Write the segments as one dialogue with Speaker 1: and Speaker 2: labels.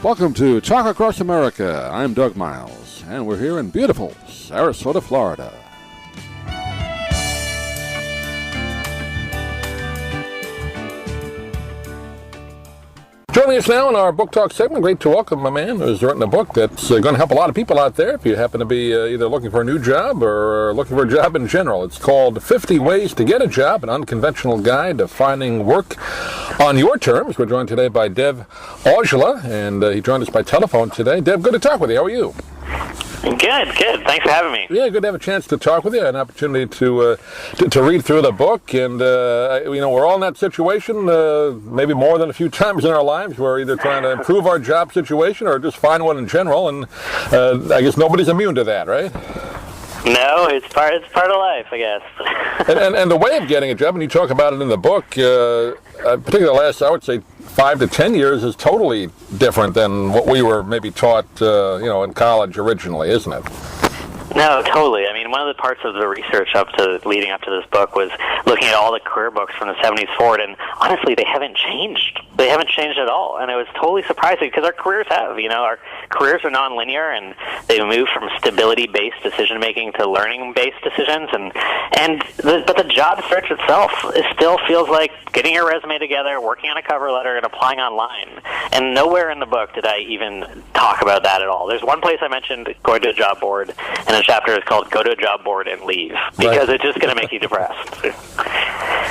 Speaker 1: Welcome to Talk Across America. I'm Doug Miles, and we're here in beautiful Sarasota, Florida. Joining us now in our book talk segment, great to welcome a man who's written a book that's going to help a lot of people out there if you happen to be either looking for a new job or looking for a job in general. It's called 50 Ways to Get a Job, an unconventional guide to finding work on your terms. We're joined today by Dev Aujla, and he joined us by telephone today. Dev, good to talk with you. How are you?
Speaker 2: Good. Thanks for having me.
Speaker 1: Yeah, good to have a chance to talk with you, an opportunity to read through the book. And, we're all in that situation, maybe more than a few times in our lives. We're either trying to improve our job situation or just find one in general. And I guess nobody's immune to that, right?
Speaker 2: No, it's part of life, I guess.
Speaker 1: and the way of getting a job, and you talk about it in the book, particularly the last, I would say, 5 to 10 years is totally different than what we were maybe taught, in college originally, isn't it?
Speaker 2: No, totally. I mean, one of the parts of the research leading up to this book was looking at all the career books from the 70s forward, and honestly, they haven't changed. They haven't changed at all, and it was totally surprising because our careers have. Our careers are nonlinear, and they move from stability-based decision-making to learning-based decisions, but the job search itself still feels like getting your resume together, working on a cover letter, and applying online. And nowhere in the book did I even talk about that at all. There's one place I mentioned going to a job board, and a chapter is called "Go to a Job Board and Leave," because It's just going to make you depressed.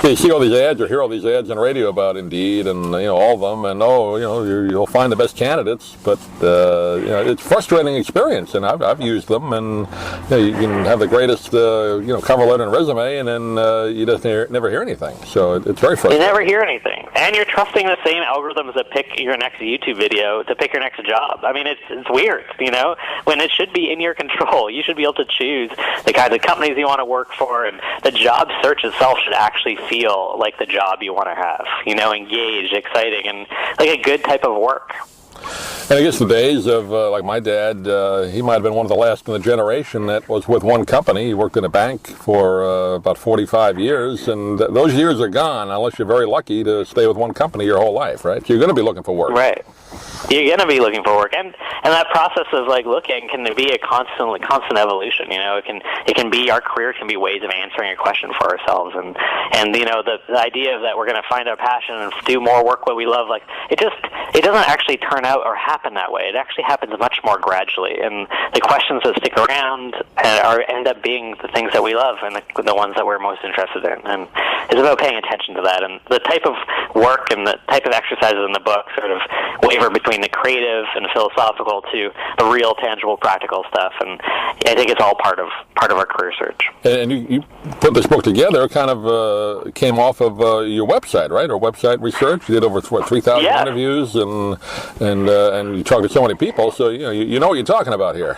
Speaker 1: You see all these ads or hear all these ads on radio about Indeed and all of them, and you'll find the best candidates, but it's a frustrating experience, and I've used them, and you can have the greatest cover letter and resume, and then you just never hear anything. So it's very frustrating.
Speaker 2: You never hear anything, and you're trusting the same algorithms that pick your next YouTube video to pick your next job. I mean, it's weird, when it should be in your control. You should be able to choose the kinds of companies you want to work for, and the job search itself should actually feel like the job you want to have, engaged, exciting, and like a good type of work.
Speaker 1: And I guess the days of, like my dad, he might have been one of the last in the generation that was with one company. He worked in a bank for about 45 years, and those years are gone unless you're very lucky to stay with one company your whole life, right? You're going to be looking for work.
Speaker 2: Right. You're going to be looking for work, and that process of looking can be a constant evolution. It can be, our career can be ways of answering a question for ourselves, and the idea that we're going to find our passion and do more work what we love, it doesn't actually turn out or happen that way. It actually happens much more gradually, and the questions that stick around end up being the things that we love and the ones that we're most interested in. And it's about paying attention to that, and the type of work and the type of exercises in the book sort of waver between the creative and the philosophical to the real, tangible, practical stuff, and I think it's all part of our career search. And
Speaker 1: you put this book together, kind of came off of your website, right? Or website research. You did over 3,000 interviews, and you talked to so many people, so you know what you're talking about here.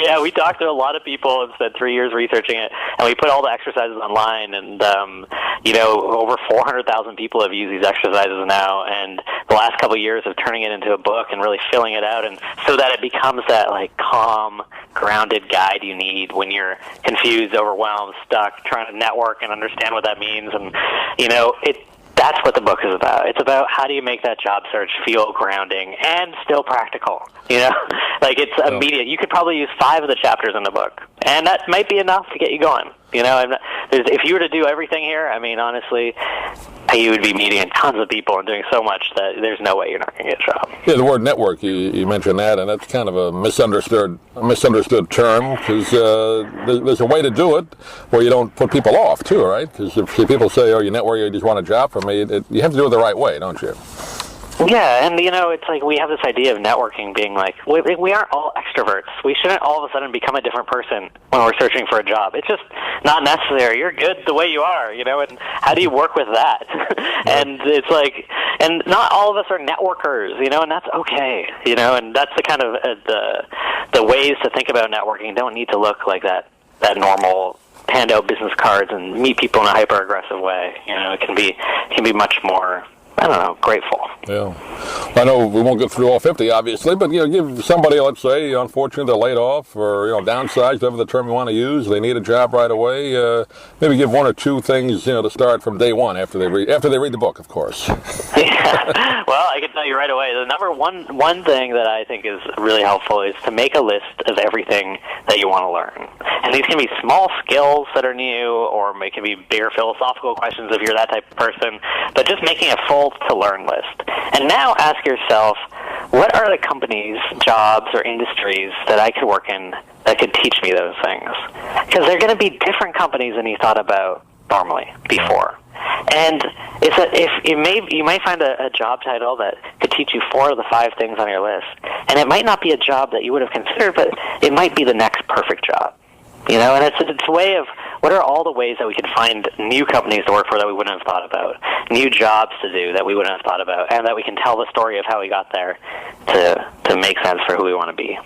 Speaker 1: Yeah, we talked to a lot of people and spent 3 years researching it, and we put all the exercises online, and over 400,000 people have used these exercises now, and the last couple of years of turning it into a book and really filling it out, and so that it becomes that calm, grounded guide you need when you're confused, overwhelmed, stuck, trying to network and understand what that means. And that's what the book is about. It's about how do you make that job search feel grounding and still practical. It's immediate. You could probably use 5 of the chapters in the book, and that might be enough to get you going. If you were to do everything here, I mean, honestly, you would be meeting tons of people and doing so much that there's no way you're not going to get a job. Yeah, the word network, you mentioned that, and that's kind of a misunderstood term, because there's a way to do it where you don't put people off, too, right? Because if people say, you network, you just want a job from me, you have to do it the right way, don't you? Yeah, and it's we have this idea of networking being we aren't all extroverts. We shouldn't all of a sudden become a different person when we're searching for a job. It's just not necessary. You're good the way you are, and how do you work with that? And it's and not all of us are networkers, and that's okay, and that's the kind of the ways to think about networking don't need to look like that normal hand out business cards and meet people in a hyper aggressive way. It can be much more
Speaker 2: grateful.
Speaker 1: Yeah. I know we won't get through all 50, obviously, but, give somebody, let's say, unfortunately, they're laid off or, downsized, whatever the term you want to use, they need a job right away. Maybe give one or two things, to start from day one after they read the book, of course.
Speaker 2: Yeah. Well, I can tell you right away, the number one thing that I think is really helpful is to make a list of everything that you want to learn. And these can be small skills that are new, or it can be bigger philosophical questions if you're that type of person, but just making a full to-learn list. And now ask yourself, what are the companies, jobs, or industries that I could work in that could teach me those things? Because they're going to be different companies than you thought about normally before. And you might find a job title that could teach you 4 of the 5 things on your list. And it might not be a job that you would have considered, but it might be the next perfect job. And it's a way of, what are all the ways that we can find new companies to work for that we wouldn't have thought about, new jobs to do that we wouldn't have thought about, and that we can tell the story of how we got there to make sense for who we want to be.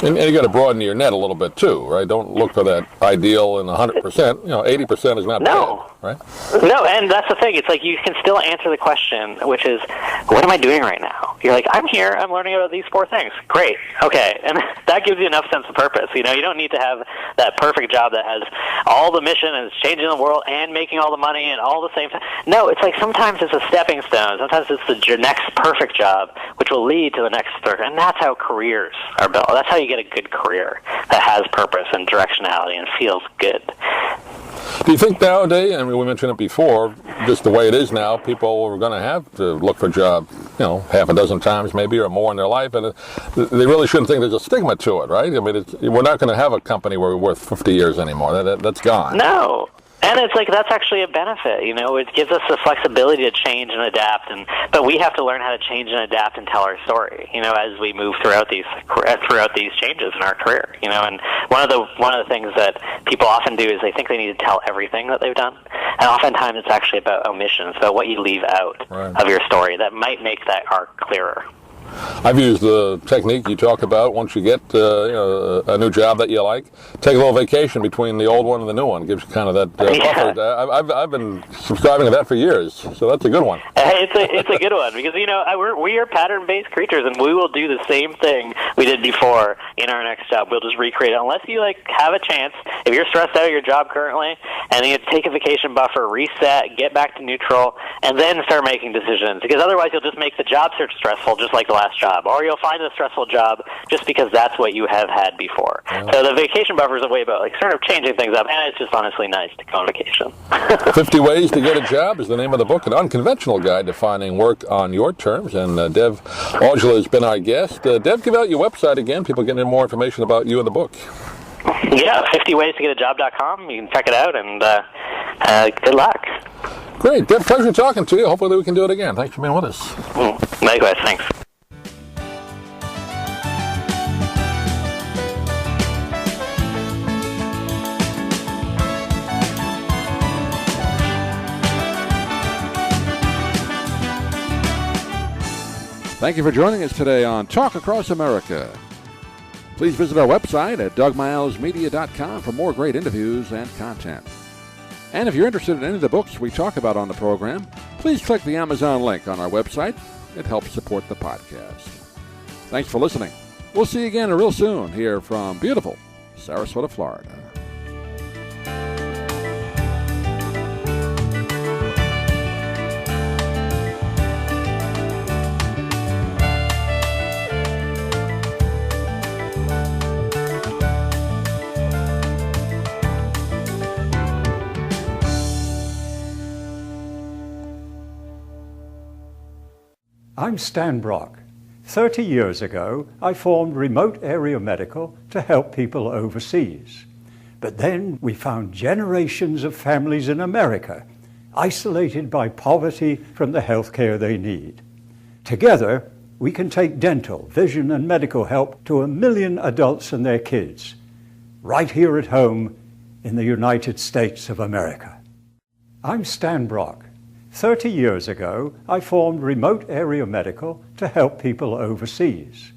Speaker 1: And you got to broaden your net a little bit too, right? Don't look for that ideal and 100%. 80% is not bad, right?
Speaker 2: No, and that's the thing. It's like you can still answer the question, which is, what am I doing right now? You're like, I'm here. I'm learning about these 4 things. Great. Okay. And that gives you enough sense of purpose. You don't need to have that perfect job that has all the mission and is changing the world and making all the money and all the same time. No, it's like sometimes it's a stepping stone. Sometimes it's your next perfect job, which will lead to the next perfect. And that's how careers are built. That's how you get a good career that has purpose and directionality and feels good.
Speaker 1: Do you think nowadays, we mentioned it before, just the way it is now, people are going to have to look for a job, half a dozen times maybe or more in their life, and they really shouldn't think there's a stigma to it, right? We're not going to have a company where we're worth 50 years anymore. That's gone.
Speaker 2: No. And it's like, that's actually a benefit, It gives us the flexibility to change and adapt, but we have to learn how to change and adapt and tell our story, as we move throughout these changes in our career, And one of the things that people often do is they think they need to tell everything that they've done, and oftentimes it's actually about omissions, about what you leave out of your story that might make that arc clearer.
Speaker 1: I've used the technique you talk about. Once you get a new job that you like, take a little vacation between the old one and the new one. It gives you kind of that buffer. I've been subscribing to that for years, so that's a good one.
Speaker 2: It's a good one because we are pattern-based creatures, and we will do the same thing we did before in our next job. We'll just recreate it unless you have a chance. If you're stressed out at your job currently, and you take a vacation buffer, reset, get back to neutral, and then start making decisions. Because otherwise, you'll just make the job search stressful, just like the last job, or you'll find a stressful job just because that's what you have had before. Yeah. So the vacation buffer is a way about sort of changing things up, and it's just honestly nice to go on vacation.
Speaker 1: 50 Ways to Get a Job is the name of the book, an unconventional guide to finding work on your terms, and Dev Aujla has been our guest. Dev, give out your website again. People get more information about you and the book.
Speaker 2: Yeah, 50waystogetajob.com. You can check it out, and good luck.
Speaker 1: Great. Dev, pleasure talking to you. Hopefully we can do it again. Thanks for being with us.
Speaker 2: Likewise, thanks.
Speaker 3: Thank you for joining us today on Talk Across America. Please visit our website at dougmilesmedia.com for more great interviews and content. And if you're interested in any of the books we talk about on the program, please click the Amazon link on our website. It helps support the podcast. Thanks for listening. We'll see you again real soon here from beautiful Sarasota, Florida.
Speaker 4: I'm Stan Brock. 30 years ago, I formed Remote Area Medical to help people overseas. But then we found generations of families in America isolated by poverty from the health care they need. Together, we can take dental, vision, and medical help to 1 million adults and their kids, right here at home in the United States of America. I'm Stan Brock. 30 years ago, I formed Remote Area Medical to help people overseas.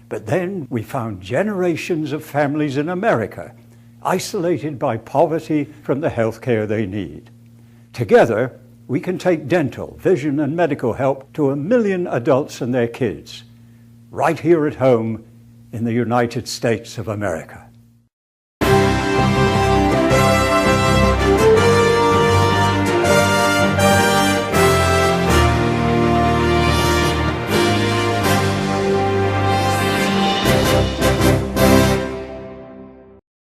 Speaker 4: But then we found generations of families in America isolated by poverty from the health care they need. Together, we can take dental, vision, and medical help to 1 million adults and their kids, right here at home in the United States of America.